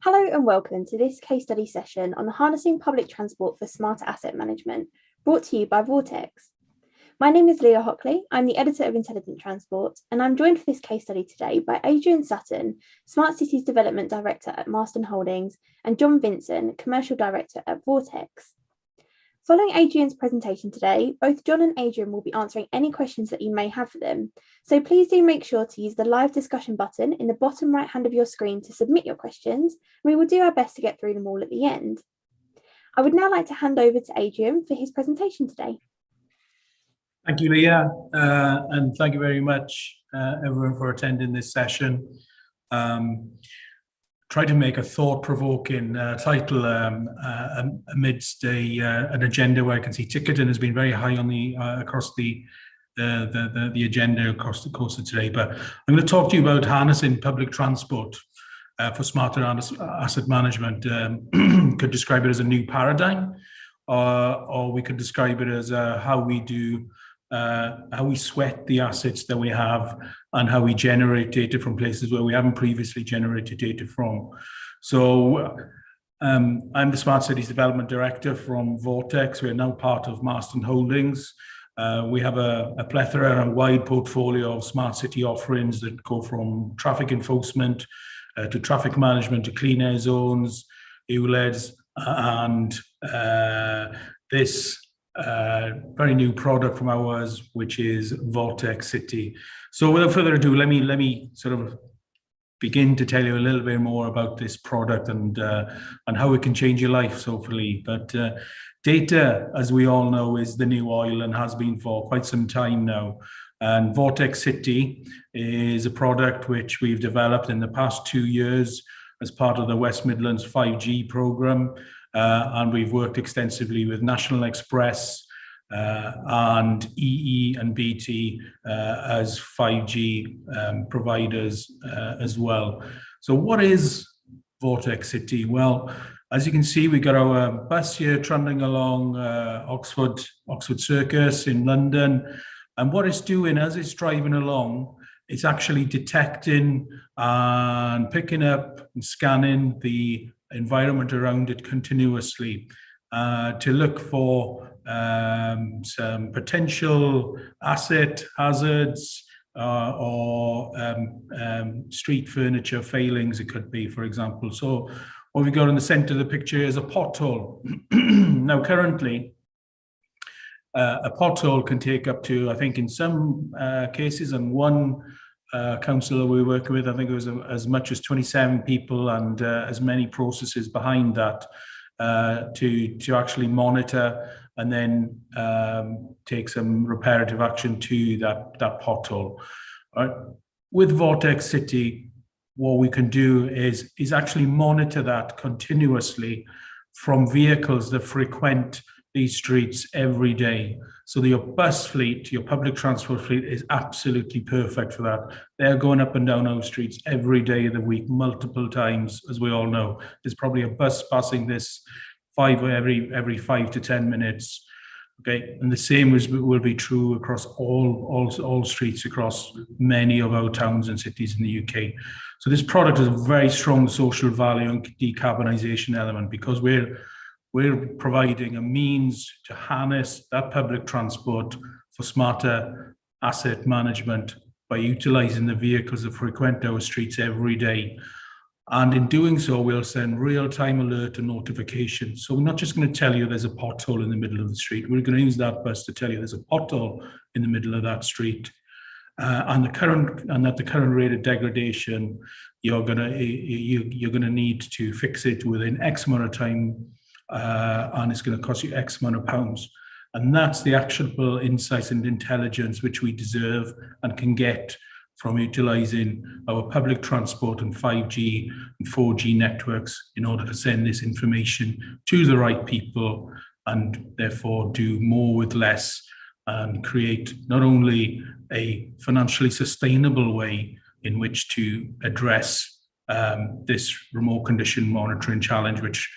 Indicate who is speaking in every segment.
Speaker 1: Hello and welcome to this case study session on harnessing public transport for smarter asset management, brought to you by Vortex. My name is Leah Hockley, I'm the editor of Intelligent Transport, and I'm joined for this case study today by Adrian Sutton, Smart Cities Development Director at Marston Holdings, and John Vincent, Commercial Director at Vortex. Following Adrian's presentation today, both John and Adrian will be answering any questions that you may have for them. So please do make sure to use the live discussion button in the bottom right hand of your screen to submit your questions. We will do our best to get through them all at the end. I would now like to hand over to Adrian for his presentation today.
Speaker 2: Thank you, Leah, and thank you very much, everyone, for attending this session. Try to make a thought-provoking title amidst an agenda where I can see ticketing has been very high on the across the agenda across the course of today. But I'm going to talk to you about harnessing public transport for smarter asset management. Could describe it as a new paradigm, or we could describe it as how we sweat the assets that we have and how we generate data from places where we haven't previously generated data from. So I'm the Smart Cities Development Director from Vortex. We're now part of Marston Holdings. We have a plethora and a wide portfolio of smart city offerings that go from traffic enforcement to traffic management to clean air zones, ULEDs, and this very new product from ours, which is Vortex City. So without further ado, let me sort of begin to tell you a little bit more about this product and how it can change your life, hopefully. But data, as we all know, is the new oil and has been for quite some time now. And Vortex City is a product which we've developed in the past 2 years as part of the West Midlands 5G program. And we've worked extensively with National Express and EE and BT as 5G providers as well. So what is Vortex City? Well, as you can see, we got our bus here trundling along Oxford Circus in London. And what it's doing as it's driving along, it's actually detecting and picking up and scanning the environment around it continuously to look for some potential asset hazards or street furniture failings, it could be, for example. So what we've got in the center of the picture is a pothole. Now, currently, a pothole can take up to, I think in some cases, and one council that we were working with, I think it was as much as 27 people and as many processes behind that to actually monitor and then take some reparative action to that pothole. With Vortex City, what we can do is actually monitor that continuously from vehicles that frequent these streets every day. So your bus fleet, your public transport fleet is absolutely perfect for that. They're going up and down our streets every day of the week, multiple times, as we all know. There's probably a bus passing this every 5 to 10 minutes. Okay, and the same will be true across all streets across many of our towns and cities in the UK. So this product has a very strong social value and decarbonisation element because we're providing a means to harness that public transport for smarter asset management by utilising the vehicles that frequent our streets every day. And in doing so, we'll send real-time alert and notification. So we're not just going to tell you there's a pothole in the middle of the street. We're going to use that bus to tell you there's a pothole in the middle of that street. And at the current rate of degradation, you're going to need to fix it within X amount of time. And it's going to cost you X amount of pounds. And that's the actionable insights and intelligence which we deserve and can get from utilising our public transport and 5G and 4G networks in order to send this information to the right people and therefore do more with less and create not only a financially sustainable way in which to address this remote condition monitoring challenge, which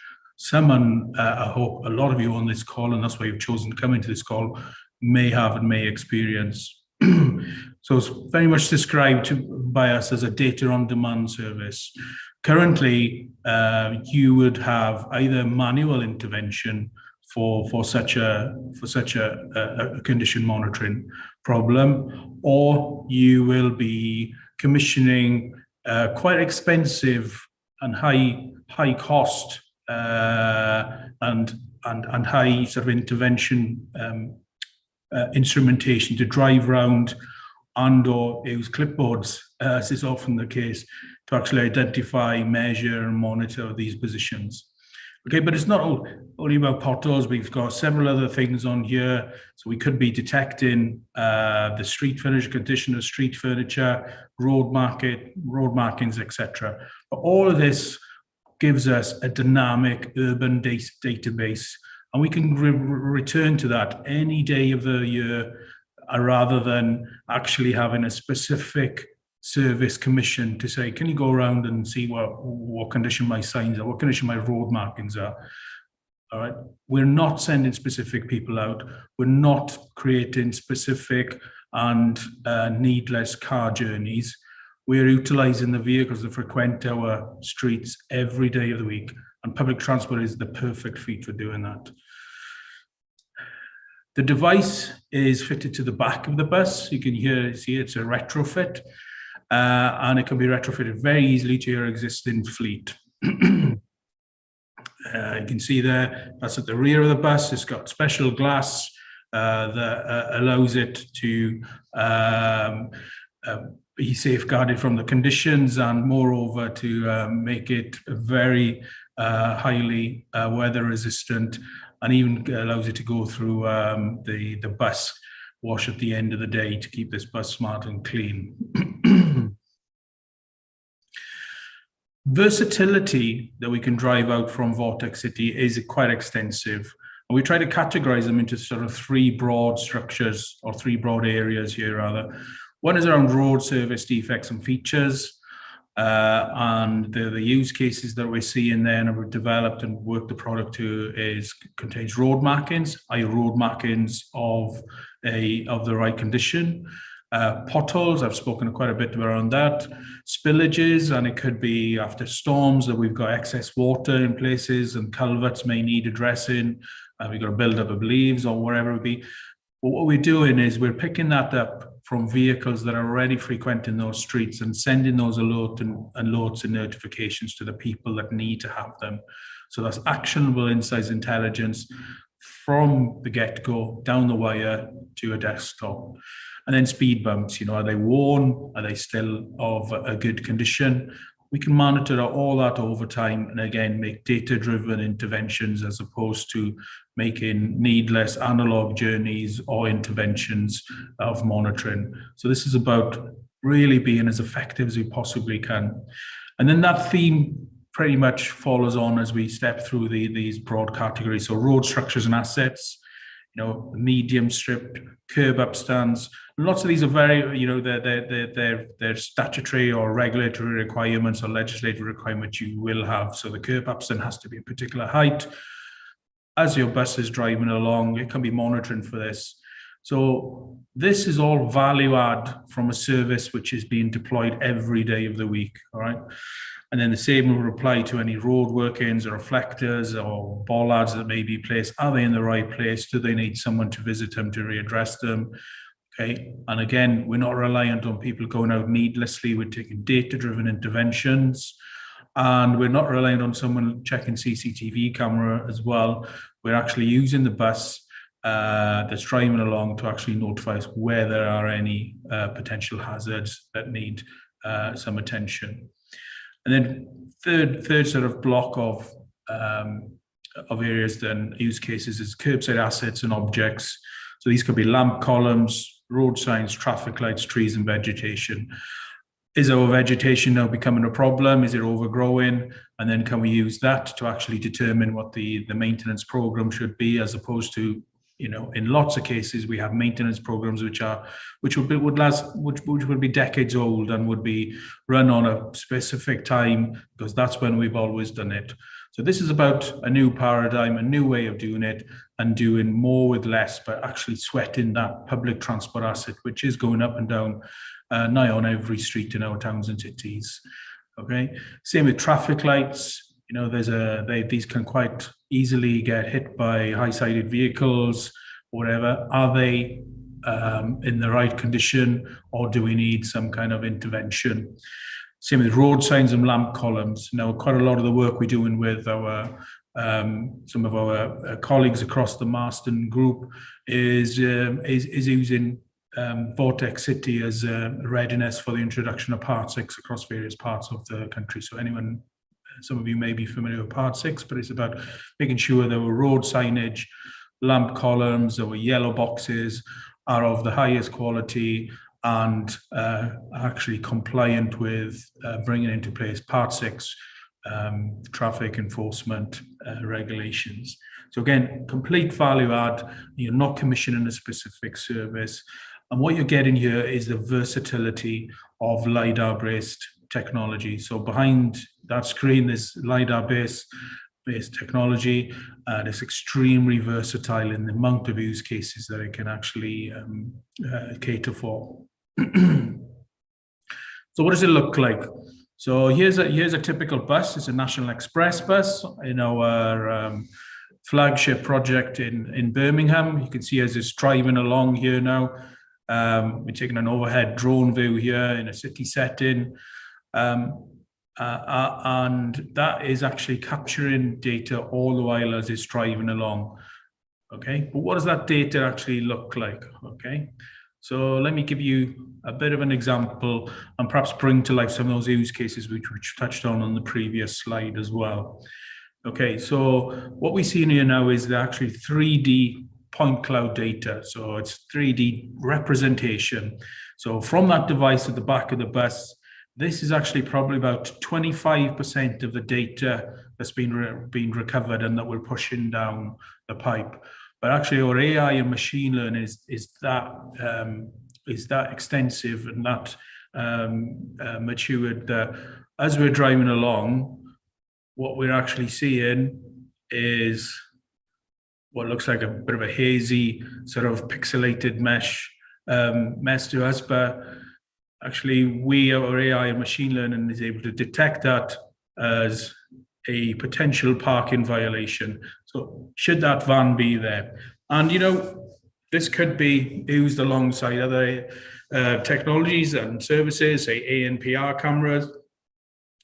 Speaker 2: I hope a lot of you on this call, and that's why you've chosen to come into this call, may have and may experience. So it's very much described by us as a data on demand service. Currently, you would have either manual intervention for such a condition monitoring problem, or you will be commissioning quite expensive and high cost and high sort of intervention instrumentation to drive around and or use clipboards, as is often the case, to actually identify, measure, and monitor these positions. Okay, but it's not only about potholes. We've got several other things on here. So we could be detecting the street furniture, condition of street furniture, road markings, etc. But all of this gives us a dynamic urban database, and we can return to that any day of the year, rather than actually having a specific service commission to say, can you go around and see what condition my signs are, what condition my road markings are. All right, we're not sending specific people out. We're not creating specific and needless car journeys. We're utilizing the vehicles that frequent our streets every day of the week, and public transport is the perfect fit for doing that. The device is fitted to the back of the bus. You can see it's a retrofit. And it can be retrofitted very easily to your existing fleet. You can see there, that's at the rear of the bus. It's got special glass that allows it to be safeguarded from the conditions, and moreover to make it very highly weather resistant, and even allows it to go through the bus wash at the end of the day to keep this bus smart and clean. Versatility that we can drive out from Vortex City is quite extensive. And we try to categorize them into sort of three broad structures, or three broad areas here rather. One is around road service defects and features. And the use cases that we see in there and have developed and worked the product to contains road markings, i.e. road markings of the right condition. Potholes, I've spoken quite a bit around that. Spillages, and it could be after storms that we've got excess water in places and culverts may need addressing. We've got a build-up of leaves or wherever it be. But what we're doing is we're picking that up from vehicles that are already frequenting those streets and sending those alerts and notifications to the people that need to have them. So that's actionable insights intelligence from the get-go, down the wire to a desktop. And then speed bumps, are they worn? Are they still of a good condition? We can monitor all that over time and again, make data-driven interventions as opposed to making needless analog journeys or interventions of monitoring. So this is about really being as effective as we possibly can. And then that theme pretty much follows on as we step through these broad categories. So road structures and assets, medium strip, curb upstands. Lots of these are very, they're statutory or regulatory requirements or legislative requirements you will have. So the curb upstand has to be a particular height. As your bus is driving along, it can be monitoring for this. So this is all value add from a service which is being deployed every day of the week, all right? And then the same will apply to any road workings or reflectors or bollards that may be placed. Are they in the right place? Do they need someone to visit them to readdress them? Okay. And again, we're not reliant on people going out needlessly. We're taking data-driven interventions. And we're not reliant on someone checking CCTV camera as well. We're actually using the bus that's driving along to actually notify us where there are any potential hazards that need some attention. And then third sort of block of areas, then use cases, is curbside assets and objects. So these could be lamp columns, road signs, traffic lights, trees, and vegetation. Is our vegetation now becoming a problem? Is it overgrowing? And then can we use that to actually determine what the maintenance program should be, as opposed to, in lots of cases, we have maintenance programs which would be decades old and would be run on a specific time because that's when we've always done it. So this is about a new paradigm, a new way of doing it, and doing more with less, but actually sweating that public transport asset, which is going up and down nigh on every street in our towns and cities. Okay, same with traffic lights. You know, these can quite easily get hit by high-sided vehicles, whatever. Are they in the right condition, or do we need some kind of intervention? Same with road signs and lamp columns. Now, quite a lot of the work we're doing with our some of our colleagues across the Marston Group is using Vortex City as a readiness for the introduction of Part 6 across various parts of the country. So some of you may be familiar with Part 6, but it's about making sure there were road signage, lamp columns, there were yellow boxes are of the highest quality and actually compliant with bringing into place Part 6 traffic enforcement regulations. So again, complete value add. You're not commissioning a specific service. And what you're getting here is the versatility of LiDAR-based technology. So behind that screen, there's LiDAR-based technology. It's extremely versatile in the amount of use cases that it can actually cater for. So what does it look like? So here's a typical bus. It's a National Express bus in our flagship project in Birmingham. You can see as it's driving along here now. We're taking an overhead drone view here in a city setting. And that is actually capturing data all the while as it's driving along. Okay, but what does that data actually look like? Okay, so let me give you a bit of an example and perhaps bring to life some of those use cases which touched on the previous slide as well. Okay, so what we see in here now is actually 3D point cloud data. So it's 3D representation. So from that device at the back of the bus, this is actually probably about 25% of the data that's been recovered and that we're pushing down the pipe. But actually, our AI and machine learning is that extensive and that matured that as we're driving along, what we're actually seeing is what looks like a bit of a hazy sort of pixelated mess to us, but actually our AI and machine learning is able to detect that as a potential parking violation. So should that van be there? And, you know, this could be used alongside other technologies and services, say ANPR cameras.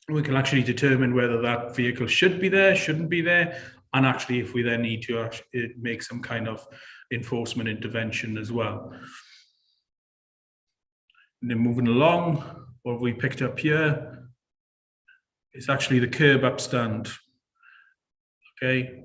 Speaker 2: We can actually determine whether that vehicle should be there, shouldn't be there, and actually if we then need to actually make some kind of enforcement intervention as well. And then moving along, what we picked up here is actually the curb upstand. Okay,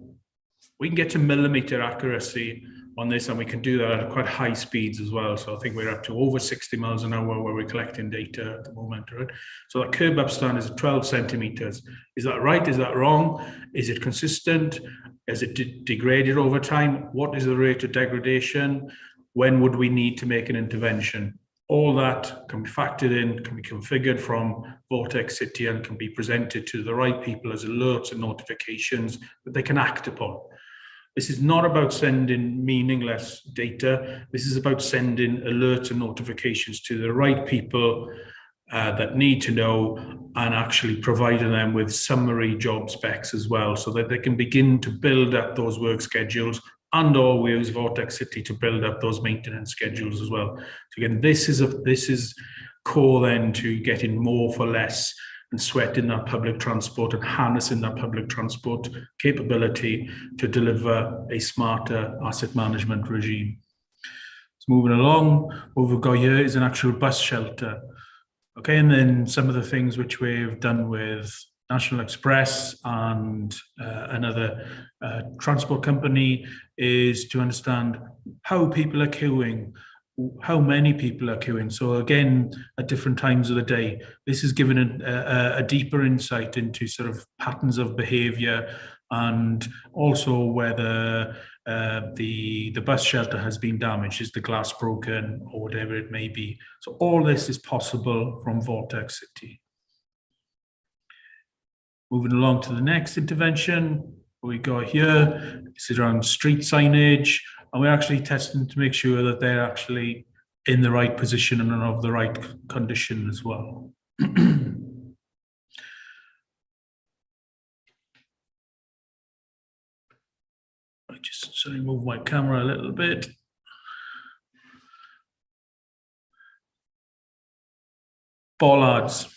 Speaker 2: we can get to millimeter accuracy on this, and we can do that at quite high speeds as well. So I think we're up to over 60 miles an hour where we're collecting data at the moment, right? So that curb upstand is 12 centimeters. Is that right? Is that wrong? Is it consistent? Is it degraded over time? What is the rate of degradation? When would we need to make an intervention? All that can be factored in, can be configured from Vortex City and can be presented to the right people as alerts and notifications that they can act upon. This is not about sending meaningless data. This is about sending alerts and notifications to the right people that need to know, and actually providing them with summary job specs as well, so that they can begin to build up those work schedules, and or we use Vortex City to build up those maintenance schedules as well. So again, this is core then to getting more for less and sweating that public transport and harnessing that public transport capability to deliver a smarter asset management regime. So moving along, what we've got here is an actual bus shelter. Okay, and then some of the things which we've done with National Express and another transport company is to understand how people are queuing, how many people are queuing. So again, at different times of the day, this is given a deeper insight into sort of patterns of behavior, and also whether the bus shelter has been damaged, is the glass broken or whatever it may be. So all this is possible from Vortex City. Moving along to the next intervention, we got here, this is around street signage, and we're actually testing to make sure that they're actually in the right position and of the right condition as well. just sorry, move my camera a little bit. Bollards.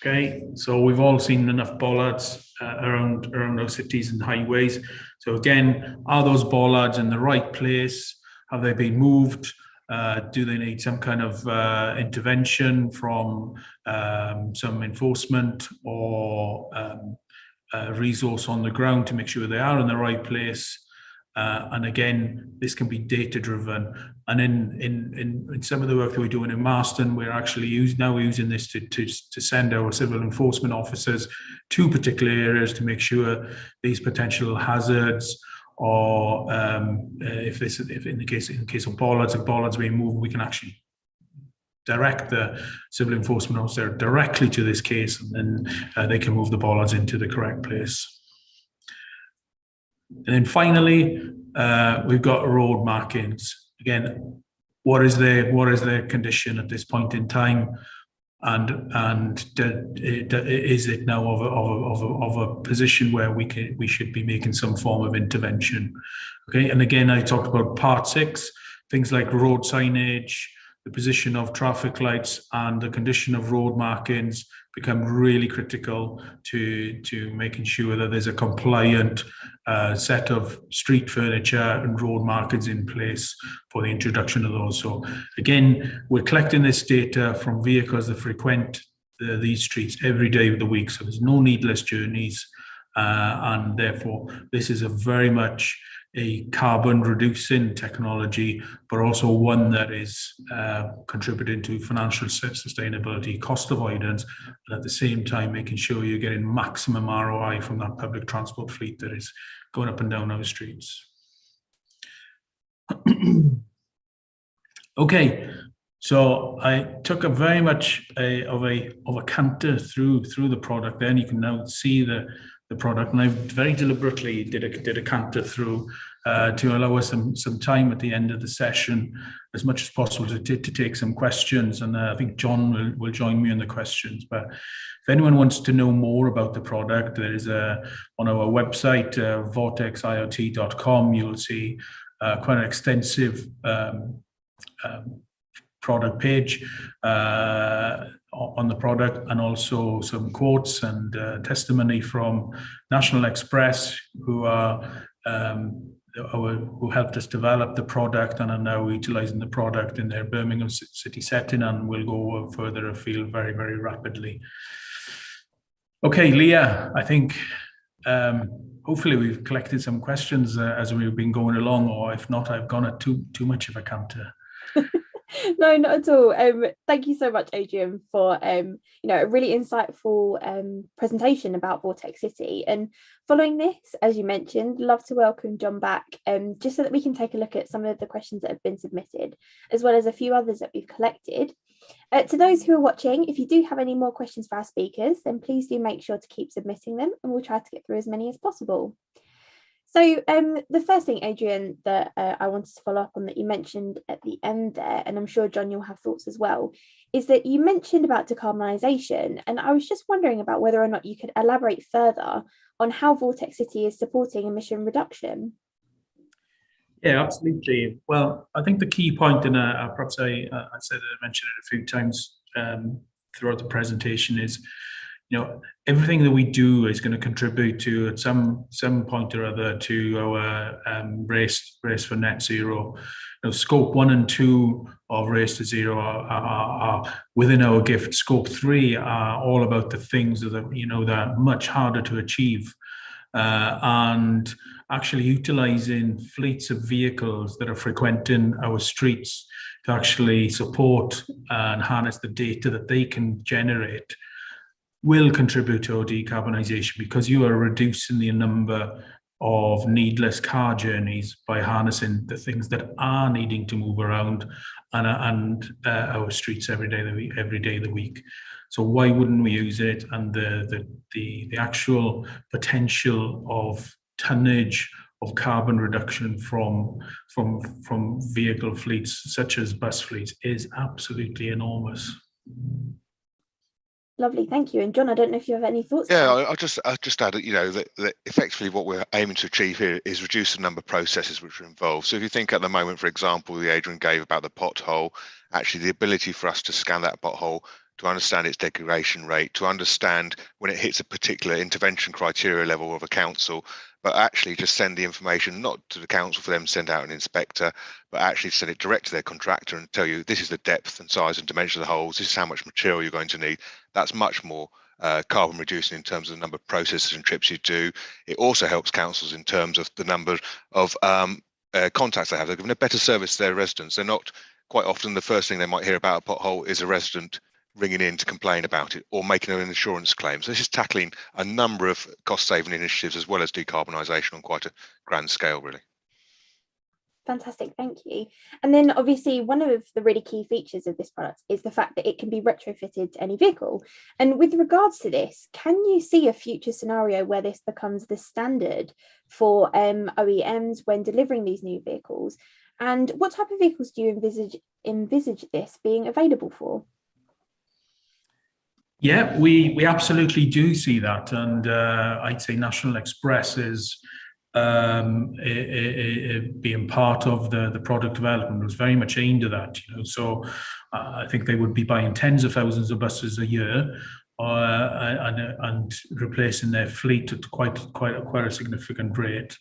Speaker 2: Okay, so we've all seen enough bollards around our cities and highways. So again, are those bollards in the right place? Have they been moved? Do they need some kind of intervention from some enforcement or resource on the ground to make sure they are in the right place? And again, this can be data driven. And in some of the work that we're doing in Marston, we're actually using this to send our civil enforcement officers to particular areas to make sure these potential hazards, or if in the case of bollards, if bollards being moved, we can actually direct the civil enforcement officer directly to this case, and then they can move the bollards into the correct place. And then finally, we've got road markings. Again, what is their condition at this point in time, and is it now of a position where we should be making some form of intervention? Okay, and again, I talked about part 6, things like road signage, the position of traffic lights, and the condition of road markings become really critical to making sure that there's a compliant set of street furniture and road markings in place for the introduction of those. So again, we're collecting this data from vehicles that frequent these streets every day of the week, so there's no needless journeys, and therefore this is a very much a carbon reducing technology, but also one that is contributing to financial sustainability, cost avoidance, and at the same time making sure you're getting maximum ROI from that public transport fleet that is going up and down our streets. Okay, so I took a very much of a canter through the product. Then you can now see the product, and I very deliberately did a canter through to allow us some time at the end of the session, as much as possible, to take some questions. And I think John will join me in the questions. But if anyone wants to know more about the product, there is on our website, vortexiot.com, you'll see quite an extensive product page on the product, and also some quotes and testimony from National Express, who helped us develop the product and are now utilizing the product in their Birmingham city setting, and will go further afield very, very rapidly. Okay, Leah, I think hopefully we've collected some questions as we've been going along, or if not, I've gone at too much of a canter.
Speaker 1: No, not at all. Thank you so much, Adrian, for a really insightful presentation about Vortex City. And following this, as you mentioned, love to welcome John back, just so that we can take a look at some of the questions that have been submitted, as well as a few others that we've collected. To those who are watching, if you do have any more questions for our speakers, then please do make sure to keep submitting them, and we'll try to get through as many as possible. So the first thing, Adrian, that I wanted to follow up on that you mentioned at the end there, and I'm sure, John, you'll have thoughts as well, is that you mentioned about decarbonisation, and I was just wondering about whether or not you could elaborate further on how Vortex City is supporting emission reduction.
Speaker 2: Yeah, absolutely. Well, I think the key point, and perhaps I mentioned it a few times throughout the presentation, is everything that we do is going to contribute to, at some point or other, to our race for net zero. Scope 1 and 2 of Race to Zero are within our gift. Scope 3 are all about the things that are much harder to achieve, and actually utilizing fleets of vehicles that are frequenting our streets to actually support and harness the data that they can generate will contribute to our decarbonisation, because you are reducing the number of needless car journeys by harnessing the things that are needing to move around and our streets every day of the week. So why wouldn't we use it? And the actual potential of tonnage of carbon reduction from vehicle fleets such as bus fleets is absolutely enormous.
Speaker 1: Lovely, thank you. And John, I don't know if you have any thoughts
Speaker 3: Yeah,
Speaker 1: about.
Speaker 3: I'll just add that, that effectively what we're aiming to achieve here is reduce the number of processes which are involved. So if you think at the moment, for example, the Adrian gave about the pothole, actually the ability for us to scan that pothole, to understand its degradation rate, to understand when it hits a particular intervention criteria level of a council, but actually just send the information not to the council for them to send out an inspector, but actually send it direct to their contractor and tell you this is the depth and size and dimension of the holes, this is how much material you're going to need. That's much more carbon reducing in terms of the number of processes and trips you do. It also helps councils in terms of the number of contacts they have. They're giving a better service to their residents. They're not quite often the first thing they might hear about a pothole is a resident ringing in to complain about it or making an insurance claim. So this is tackling a number of cost saving initiatives as well as decarbonisation on quite a grand scale, really.
Speaker 1: Fantastic, thank you. And then obviously one of the really key features of this product is the fact that it can be retrofitted to any vehicle. And with regards to this, can you see a future scenario where this becomes the standard for OEMs when delivering these new vehicles? And what type of vehicles do you envisage this being available for?
Speaker 2: Yeah, we absolutely do see that, and I'd say National Express is being part of the product development was very much aimed at that. So I think they would be buying tens of thousands of buses a year, and replacing their fleet at quite a significant rate.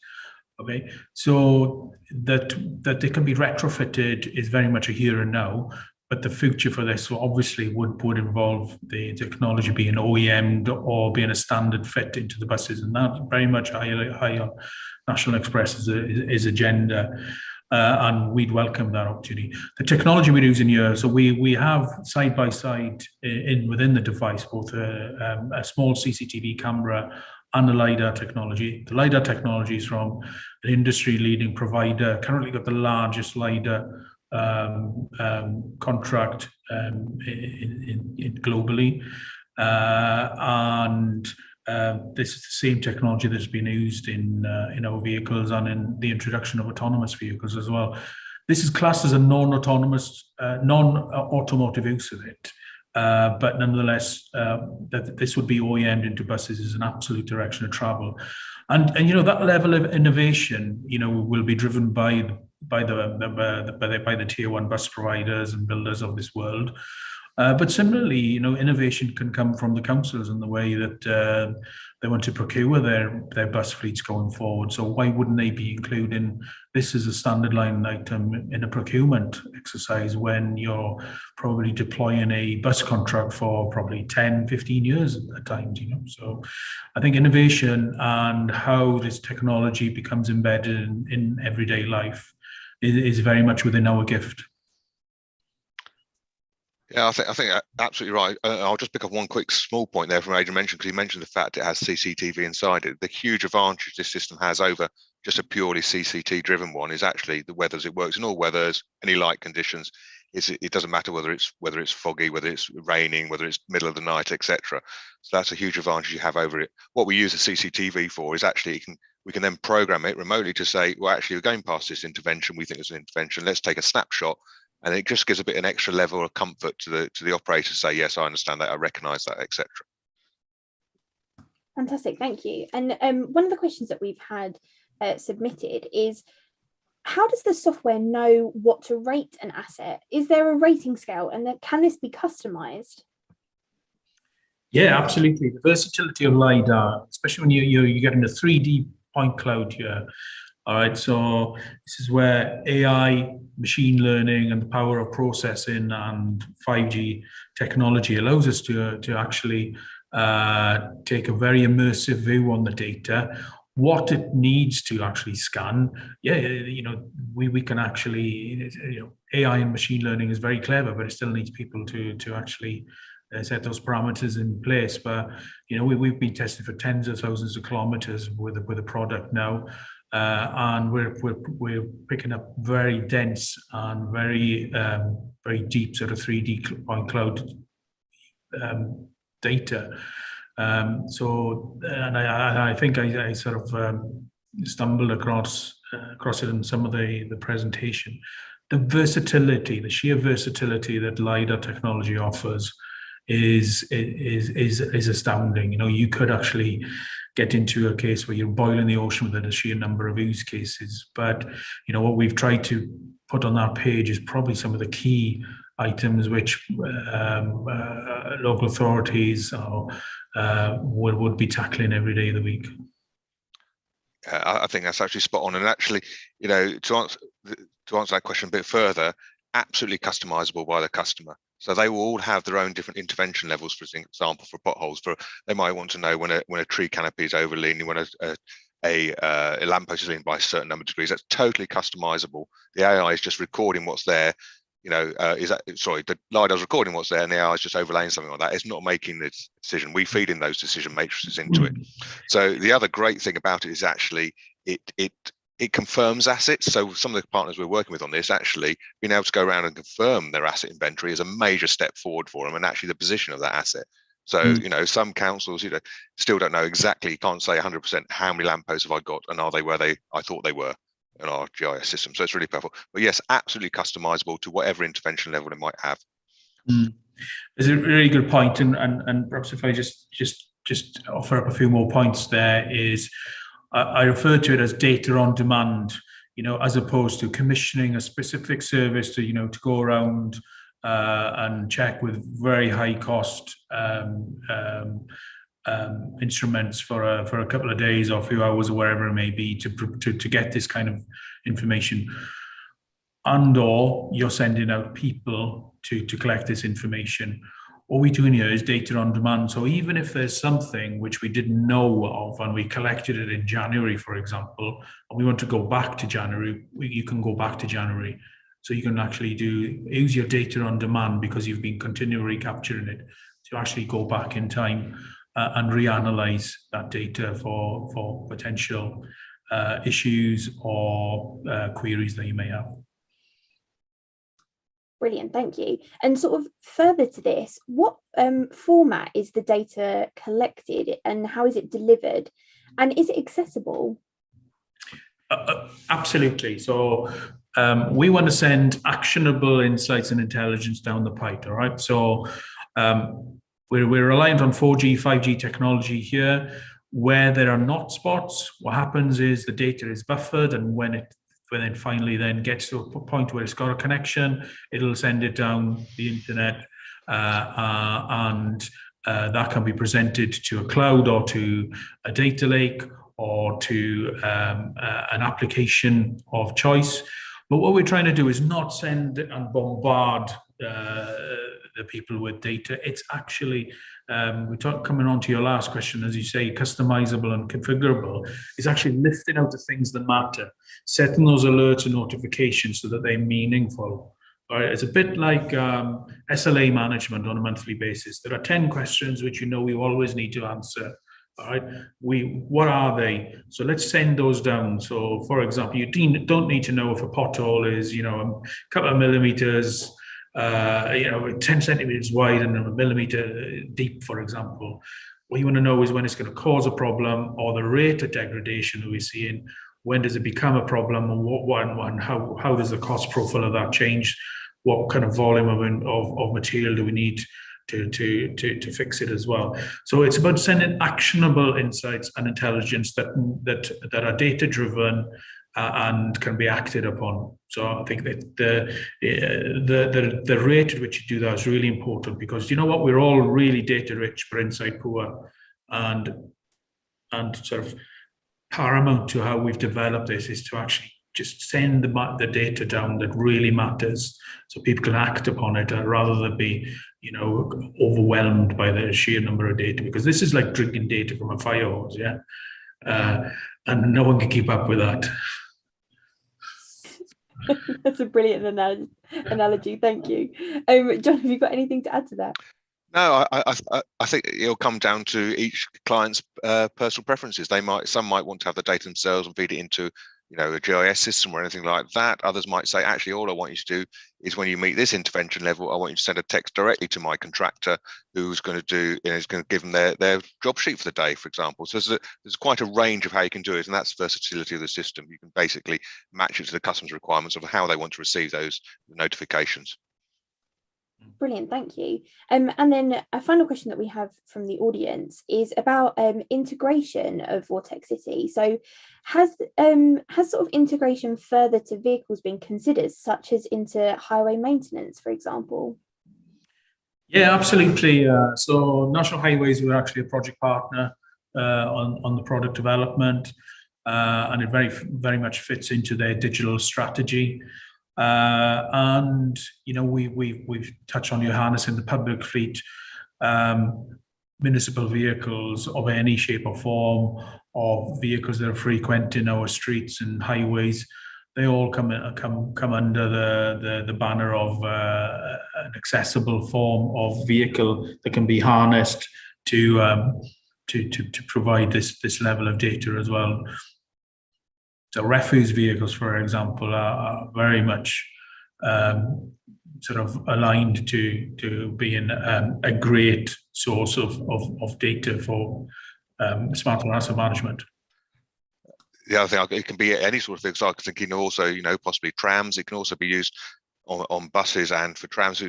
Speaker 2: Okay, so that they can be retrofitted is very much a here and now. But the future for this obviously would involve the technology being OEM'd or being a standard fit into the buses, and that very much high on National Express's agenda, and we'd welcome that opportunity. The technology we're using here, so we have side by side within the device both a small CCTV camera and the LiDAR technology. The LiDAR technology is from an industry-leading provider. Currently got the largest LiDAR contract globally, and this is the same technology that's been used in our vehicles and in the introduction of autonomous vehicles as well. This is classed as a non-autonomous, non-automotive use of it. But nonetheless, that this would be OEM'd into buses is an absolute direction of travel, and that level of innovation, will be driven by the tier one bus providers and builders of this world. But similarly, innovation can come from the councils in the way that they want to procure their bus fleets going forward. So why wouldn't they be including this as a standard line item in a procurement exercise when you're probably deploying a bus contract for probably 10, 15 years at times, So I think innovation and how this technology becomes embedded in everyday life is very much within our gift.
Speaker 3: Yeah, I think absolutely right. I'll just pick up one quick small point there from Adrian mentioned, because he mentioned the fact it has CCTV inside it. The huge advantage this system has over just a purely CCT driven one is actually the weathers. It works in all weathers, any light conditions. It doesn't matter whether it's foggy, whether it's raining, whether it's middle of the night, etc. So that's a huge advantage you have over it. What we use the CCTV for is actually we can then program it remotely to say, well, actually, we're going past this intervention. We think it's an intervention. Let's take a snapshot. And it just gives an extra level of comfort to the operator to say, yes, I understand that, I recognise that, etc.
Speaker 1: Fantastic, thank you. And one of the questions that we've had submitted is, how does the software know what to rate an asset? Is there a rating scale, and can this be customised?
Speaker 2: Yeah, absolutely. The versatility of LiDAR, especially when you're getting a 3D point cloud here. All right, so this is where AI, machine learning, and the power of processing and 5G technology allows us to actually take a very immersive view on the data, what it needs to actually scan. We can actually, AI and machine learning is very clever, but it still needs people to actually set those parameters in place. But we've been tested for tens of thousands of kilometers with a product now. And we're picking up very dense and very deep sort of 3D point cloud data. And I think I sort of stumbled across it in some of the presentation. The versatility, the sheer versatility that LiDAR technology offers is astounding. You know, you could actually get into a case where you're boiling the ocean with a sheer number of use cases. But you know, what we've tried to put on that page is probably some of the key items which local authorities would be tackling every day of the week.
Speaker 3: I think that's actually spot on. And actually, you know, to answer that question a bit further, absolutely customizable by the customer. So they will all have their own different intervention levels. For example, for potholes, they might want to know when a tree canopy is overleaning, when a lamppost is leaning by a certain number of degrees. That's totally customizable. The AI is just recording what's there. You know, the LiDAR's recording what's there, and the AI is just overlaying something like that. It's not making the decision. We feed in those decision matrices into it. So the other great thing about it is actually it confirms assets. So some of the partners we're working with on this, actually being able to go around and confirm their asset inventory is a major step forward for them, and actually the position of that asset. So, you know, some councils, you know, still don't know exactly, can't say 100% how many lampposts have I got and are they where I thought they were in our GIS system. So it's really powerful. But yes, absolutely customizable to whatever intervention level it might have.
Speaker 2: It's a really good point, and perhaps if I just offer up a few more points, there is I refer to it as data on demand, you know, as opposed to commissioning a specific service to, you know, to go around and check with very high cost instruments for a couple of days or a few hours or wherever it may be to get this kind of information. And/or you're sending out people to collect this information. What we're doing here is data on demand. So even if there's something which we didn't know of and we collected it in January, for example, and we want to go back to January, you can go back to January. So you can actually use your data on demand because you've been continually capturing it to actually go back in time and reanalyze that data for potential issues or queries that you may have.
Speaker 1: Brilliant, thank you. And sort of further to this, what format is the data collected and how is it delivered? And is it accessible?
Speaker 2: Absolutely. So we want to send actionable insights and intelligence down the pipe, all right? So we're reliant on 4G, 5G technology here. Where there are not spots, what happens is the data is buffered, and when it finally then gets to a point where it's got a connection, it'll send it down the internet, and that can be presented to a cloud or to a data lake or to an application of choice. But what we're trying to do is not send and bombard the people with data. It's actually, coming on to your last question, as you say, customizable and configurable, is actually lifting out the things that matter, setting those alerts and notifications so that they're meaningful. All right, it's a bit like SLA management on a monthly basis. There are 10 questions which you know we always need to answer. All right, what are they? So let's send those down. So, for example, you don't need to know if a pothole is, you know, a couple of millimeters, 10 centimeters wide and a millimeter deep, for example. What you want to know is when it's going to cause a problem or the rate of degradation that we're seeing. When does it become a problem, and how does the cost profile of that change? What kind of volume of material do we need to fix it as well? So it's about sending actionable insights and intelligence that are data driven and can be acted upon. So I think that the rate at which you do that is really important, because you know what, we're all really data rich but insight poor, and sort of paramount to how we've developed this is to actually just send the data down that really matters so people can act upon it rather than be, you know, overwhelmed by the sheer number of data, because this is like drinking data from a fire hose, yeah? And no one can keep up with that.
Speaker 1: That's a brilliant analogy. Thank you. John, have you got anything to add to that?
Speaker 3: No, I think it'll come down to each client's personal preferences. Some might want to have the data themselves and feed it into, you know, a GIS system or anything like that. Others might say, actually, all I want you to do is when you meet this intervention level, I want you to send a text directly to my contractor who's going to give them their job sheet for the day, for example. So there's quite a range of how you can do it, and that's the versatility of the system. You can basically match it to the customer's requirements of how they want to receive those notifications.
Speaker 1: Brilliant, thank you. And then a final question that we have from the audience is about integration of Vortex City. So has sort of integration further to vehicles been considered, such as into highway maintenance, for example?
Speaker 2: Yeah, absolutely. So National Highways were actually a project partner on the product development, and it very much fits into their digital strategy. And we've touched on your harness in the public fleet, municipal vehicles of any shape or form, of vehicles that are frequenting our streets and highways. They all come under the banner of an accessible form of vehicle that can be harnessed to provide this level of data as well. So refuse vehicles, for example, are very much sort of aligned to being a great source of data for smart asset management.
Speaker 3: The other thing, it can be any sort of thing. So I was thinking also, possibly trams. It can also be used on buses and for trams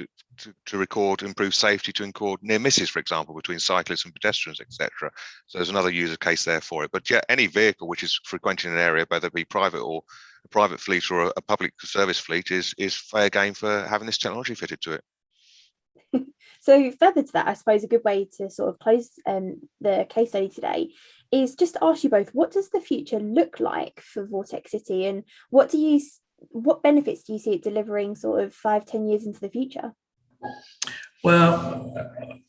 Speaker 3: to record improved safety, to record near misses, for example, between cyclists and pedestrians, etc. So there's another user case there for it. But yeah, any vehicle which is frequenting an area, whether it be private or a private fleet or a public service fleet, is fair game for having this technology fitted to it.
Speaker 1: So further to that, I suppose a good way to sort of close the case study today is just to ask you both, what does the future look like for Vortex City, and what benefits do you see it delivering sort of 5-10 years into the future?
Speaker 2: Well,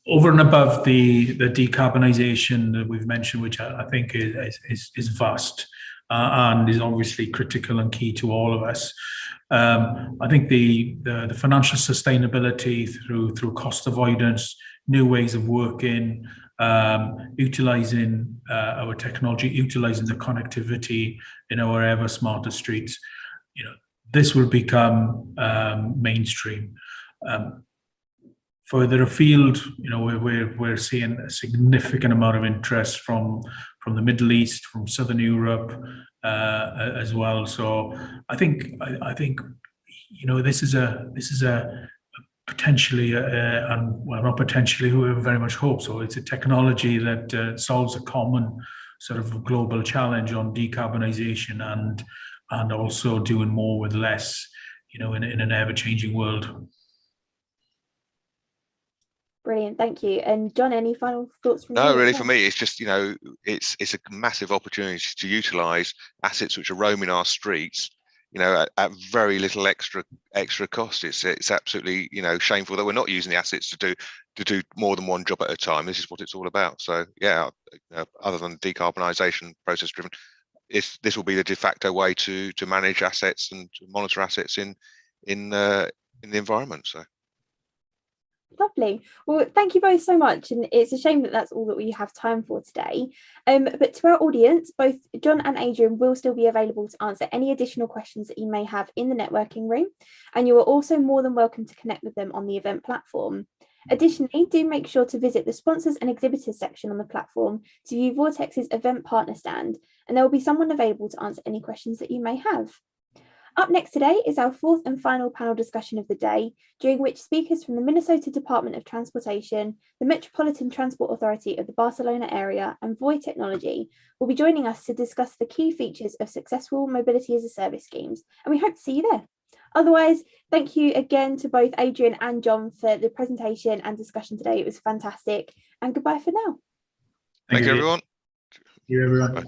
Speaker 2: over and above the decarbonisation that we've mentioned, which I think is vast and is obviously critical and key to all of us, I think the financial sustainability through cost avoidance, new ways of working, utilising our technology, utilising the connectivity in our ever smarter streets, this will become mainstream. Further afield, we're seeing a significant amount of interest from the Middle East, from Southern Europe as well. So I think this is a potentially and well, not potentially, we very much hope so. It's a technology that solves a common sort of global challenge on decarbonisation and also doing more with less, in an ever-changing world.
Speaker 1: Brilliant, thank you. And John, any final thoughts from you?
Speaker 3: No, really, for me, it's just it's a massive opportunity to utilise assets which are roaming our streets, at very little extra cost. It's absolutely shameful that we're not using the assets to do more than one job at a time. This is what it's all about. So yeah, other than decarbonisation process driven, this will be the de facto way to manage assets and to monitor assets in the environment. So.
Speaker 1: Lovely. Well, thank you both so much. And it's a shame that that's all that we have time for today. But to our audience, both John and Adrian will still be available to answer any additional questions that you may have in the networking room. And you are also more than welcome to connect with them on the event platform. Additionally, do make sure to visit the sponsors and exhibitors section on the platform to view Vortex's event partner stand, and there will be someone available to answer any questions that you may have. Up next today is our fourth and final panel discussion of the day, during which speakers from the Minnesota Department of Transportation, the Metropolitan Transport Authority of the Barcelona area, and Voi Technology will be joining us to discuss the key features of successful mobility as a service schemes, and we hope to see you there. Otherwise, thank you again to both Adrian and John for the presentation and discussion today. It was fantastic, and goodbye for now.
Speaker 3: Thank you, everyone.
Speaker 2: Thank you, everyone.
Speaker 3: Bye.